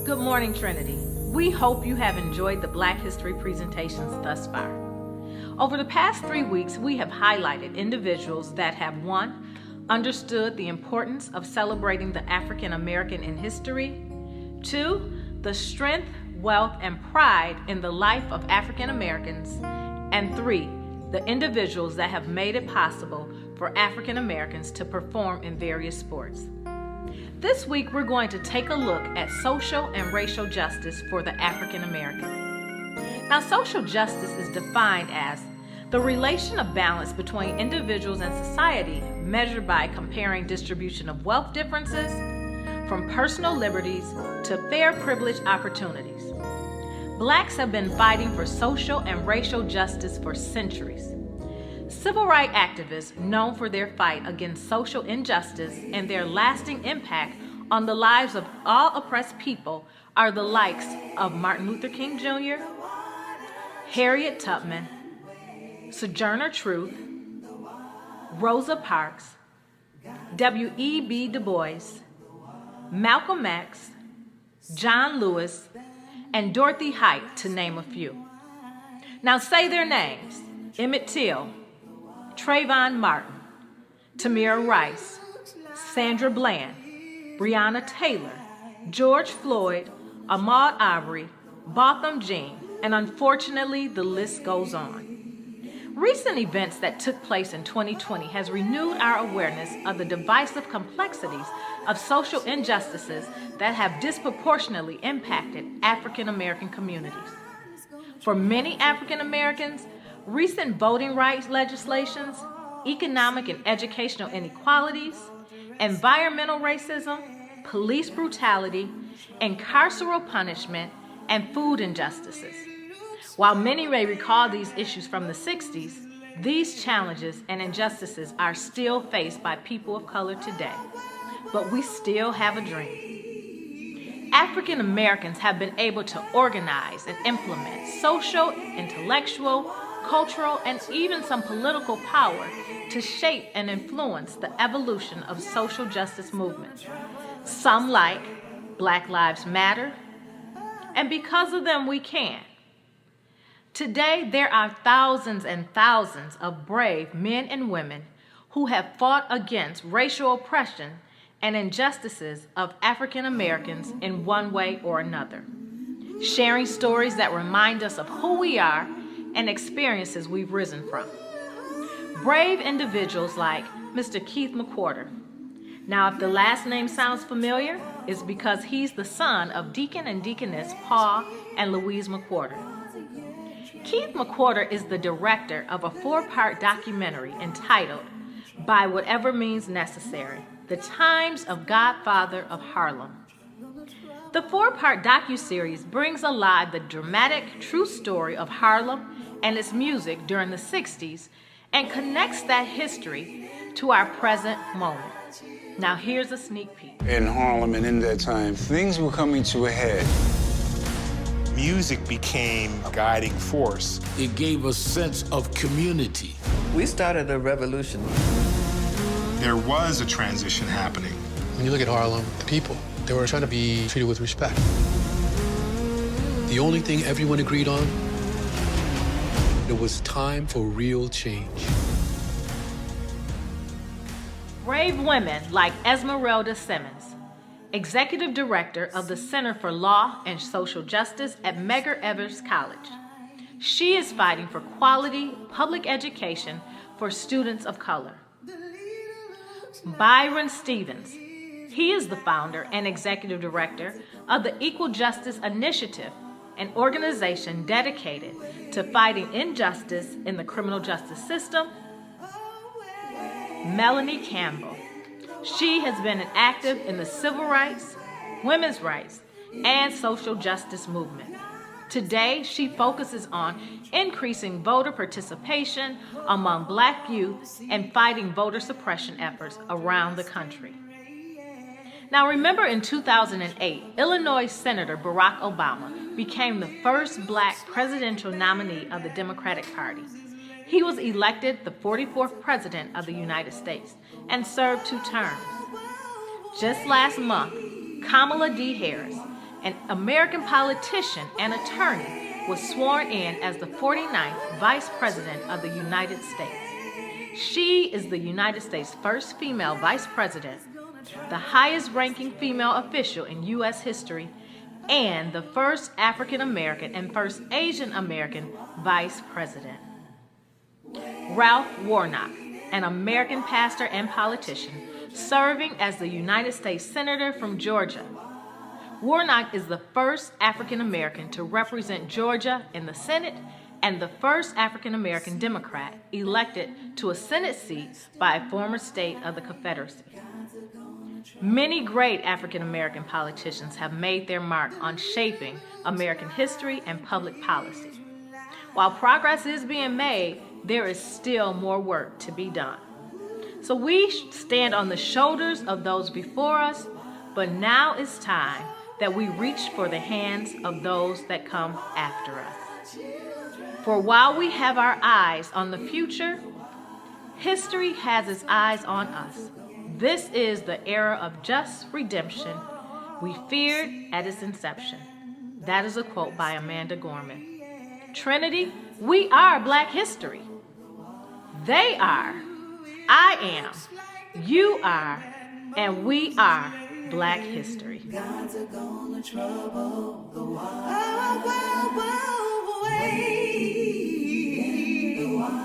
Good morning, Trinity. We hope you have enjoyed the Black History presentations thus far. Over the past 3 weeks, we have highlighted individuals that have, 1, understood the importance of celebrating the African American in history, 2, the strength, wealth, and pride in the life of African Americans, and 3, the individuals that have made it possible for African Americans to perform in various sports. This week, we're going to take a look at social and racial justice for the African American. Now, social justice is defined as the relation of balance between individuals and society measured by comparing distribution of wealth differences from personal liberties to fair privilege opportunities. Blacks have been fighting for social and racial justice for centuries. Civil rights activists known for their fight against social injustice and their lasting impact on the lives of all oppressed people are the likes of Martin Luther King Jr., Harriet Tubman, Sojourner Truth, Rosa Parks, W.E.B. Du Bois, Malcolm X, John Lewis, and Dorothy Height, to name a few. Now say their names: Emmett Till, Trayvon Martin, Tamir Rice, Sandra Bland, Breonna Taylor, George Floyd, Ahmaud Arbery, Botham Jean, and unfortunately the list goes on. Recent events that took place in 2020 has renewed our awareness of the divisive complexities of social injustices that have disproportionately impacted African American communities. For many African Americans, recent voting rights legislations, economic and educational inequalities, environmental racism, police brutality, and carceral punishment, and food injustices. While many may recall these issues from the 60s, these challenges and injustices are still faced by people of color today. But we still have a dream. African Americans have been able to organize and implement social, intellectual, cultural, and even some political power to shape and influence the evolution of social justice movements. Some like Black Lives Matter, and because of them we can. Today, there are thousands and thousands of brave men and women who have fought against racial oppression and injustices of African Americans in one way or another, sharing stories that remind us of who we are and experiences we've risen from. Brave individuals like Mr. Keith McWhorter. Now, if the last name sounds familiar, it's because he's the son of Deacon and Deaconess Paul and Louise McWhorter. Keith McWhorter is the director of a 4-part documentary entitled By Whatever Means Necessary: The Times of Godfather of Harlem. The 4-part docuseries brings alive the dramatic, true story of Harlem and its music during the 60s and connects that history to our present moment. Now here's a sneak peek. In Harlem and in that time, things were coming to a head. Music became a guiding force. It gave a sense of community. We started a revolution. There was a transition happening. When you look at Harlem, the people, they were trying to be treated with respect. The only thing everyone agreed on, it was time for real change. Brave women like Esmeralda Simmons, Executive Director of the Center for Law and Social Justice at Medgar Evers College. She is fighting for quality public education for students of color. Byron Stevens. He is the founder and executive director of the Equal Justice Initiative, an organization dedicated to fighting injustice in the criminal justice system. Melanie Campbell. She has been an active in the civil rights, women's rights, and social justice movement. Today, she focuses on increasing voter participation among Black youth and fighting voter suppression efforts around the country. Now remember, in 2008, Illinois Senator Barack Obama became the first Black presidential nominee of the Democratic Party. He was elected the 44th President of the United States and served 2 terms. Just last month, Kamala D. Harris, an American politician and attorney, was sworn in as the 49th Vice President of the United States. She is the United States' first female Vice President, the highest-ranking female official in U.S. history, and the first African American and first Asian American Vice President. Ralph Warnock, an American pastor and politician, serving as the United States Senator from Georgia. Warnock is the first African American to represent Georgia in the Senate and the first African American Democrat elected to a Senate seat by a former state of the Confederacy. Many great African American politicians have made their mark on shaping American history and public policy. While progress is being made, there is still more work to be done. So we stand on the shoulders of those before us, but now is time that we reach for the hands of those that come after us. For while we have our eyes on the future, history has its eyes on us. This is the era of just redemption we feared at its inception. That is a quote by Amanda Gorman. Trinity, we are Black history. They are, I am, you are, and we are Black history. Gods are gonna trouble the water. The water.